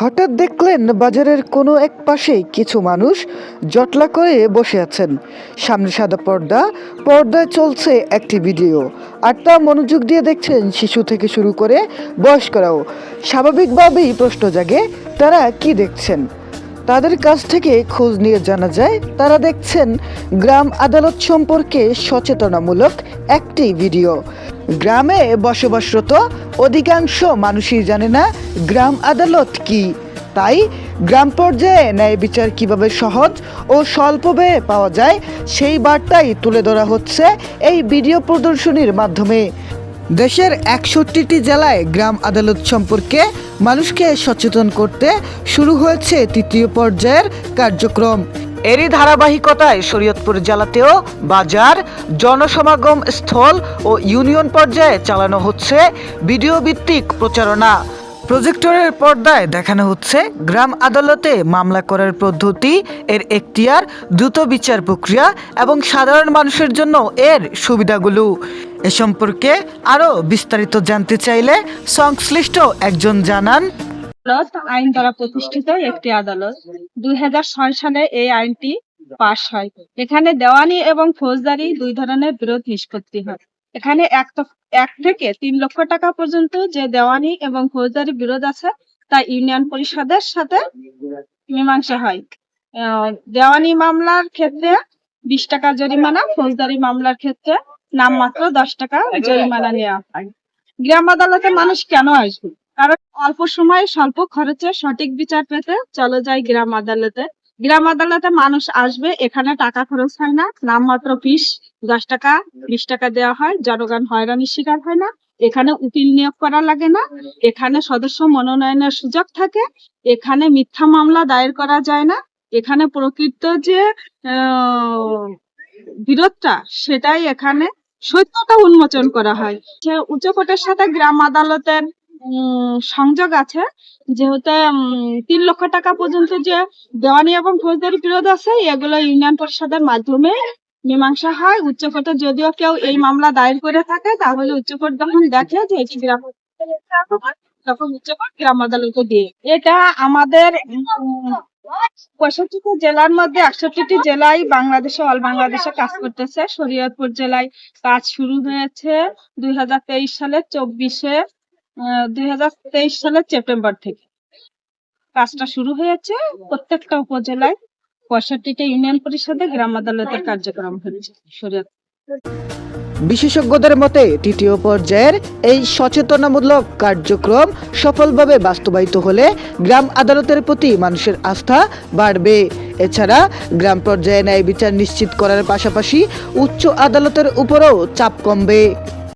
হঠাৎ দেখলেন বাজারের কোনো এক পাশে কিছু মানুষ জটলা করে বসে আছেন। সামনে সাদা পর্দায় চলছে একটি ভিডিও, আর তা মনোযোগ দিয়ে দেখছেন শিশু থেকে শুরু করে বয়স্করাও। স্বাভাবিকভাবেই প্রশ্ন জাগে, তারা কি দেখছেন? তাদের কাছ থেকে খোঁজ নিয়ে জানা যায়, তারা দেখছেন গ্রাম আদালত সম্পর্কে সচেতনামূলক একটি ভিডিও। গ্রামে বসবাসরত অধিকাংশ মানুষই জানে না গ্রাম আদালত কি। তাই গ্রাম পর্যায়ে ন্যায় বিচার কিভাবে সহজ ও স্বল্প ব্যয়ে পাওয়া যায়, সেই বার্তাই তুলে ধরা হচ্ছে এই ভিডিও প্রদর্শনীর মাধ্যমে। দেশের 61টি জেলায় গ্রাম আদালত সম্পর্কে মানুষকে সচেতন করতে শুরু হয়েছে তৃতীয় পর্যায়ের কার্যক্রম। এরই ধারাবাহিকতায় শরীয়তপুর জেলাতেও বাজার, জনসমাগম স্থল ও ইউনিয়ন পর্যায়ে চালানো হচ্ছে ভিডিও ভিত্তিক প্রচারণা। প্রজেক্টরের পর্দায় দেখানো হচ্ছে গ্রাম আদালতে মামলা করার পদ্ধতি, এর এখতিয়ার, দ্রুত বিচার প্রক্রিয়া এবং সাধারণ মানুষের জন্য এর সুবিধাগুলো। এ সম্পর্কে আরও বিস্তারিত জানতে চাইলে সংশ্লিষ্ট একজন জানান, আইন দ্বারা প্রতিষ্ঠিত একটি আদালত। 2006 সালে এই আইনটি পাশ হয়। এখানে দেওয়ানি এবং ফৌজদারি দুই ধরনের বিরোধ নিষ্পত্তি হয়। এখানে 1 থেকে 3 লক্ষ টাকা পর্যন্ত যে দেওয়ানি এবং ফৌজদারি বিরোধ আছে তা ইউনিয়ন পরিষদের সাথে মীমাংসা হয়। দেওয়ানি মামলার ক্ষেত্রে 20 টাকা জরিমানা, ফৌজদারি মামলার ক্ষেত্রে নামমাত্র 10 টাকা জরিমানা নেওয়া হয়। গ্রাম আদালতে মানুষ কেন আসবে? কারণ অল্প সময়ে স্বল্প খরচে সঠিক বিচার পেতে চলে যায় গ্রাম আদালতে। গ্রাম আদালতে মানুষ আসবে, এখানে টাকা খরচ হয় না, নামমাত্র ফিস 10 টাকা 20 টাকা দেওয়া হয়। জনগণ হয়রানির শিকার হয় না, এখানে উকিল নিয়োগ করা লাগে না, এখানে সদস্য মনোনয়নের সুযোগ থাকে, এখানে মিথ্যা মামলা দায়ের করা যায় না, এখানে প্রকৃত যে বিরোধটা সেটাই এখানে সত্যতা উন্মোচন করা হয়। উচ্চ কোর্টের সাথে গ্রাম আদালতের সংযোগ আছে, যেহেতু 3 লক্ষ টাকা পর্যন্ত যে দেওয়ানি এবং ফৌজদারি বিরোধ আছে, এগুলো ইউনিয়ন পরিষদের মাধ্যমে মীমাংসা হয়। উচ্চ কোর্টে যদিও কেউ এই মামলা দায়ের করে থাকে, তাহলে উচ্চ কোর্ট যখন দেখে যে এটি গ্রাম তখন উচ্চ কোর্ট গ্রাম আদালতে দিয়ে। এটা আমাদের 65টি জেলার মধ্যে 68টি জেলায় বাংলাদেশে অল বাংলাদেশে কাজ করতেছে। শরীয়তপুর জেলায় কাজ শুরু হয়েছে 2023 সালের সেপ্টেম্বর থেকে কাজটা শুরু হয়েছে। প্রত্যেকটা উপজেলায় 65টা ইউনিয়ন পরিষদে গ্রাম আদালতের কার্যক্রম হচ্ছে। শরীয়তপুর বিশেষজ্ঞদের মতে তৃতীয় পর্যায়ের এই সচেতনামূলক কার্যক্রম সফলভাবে বাস্তবায়িত হলে গ্রাম আদালতের প্রতি মানুষের আস্থা বাড়বে। এছাড়া গ্রাম পর্যায়ে ন্যায় বিচার নিশ্চিত করার পাশাপাশি উচ্চ আদালতের উপরও চাপ কমবে।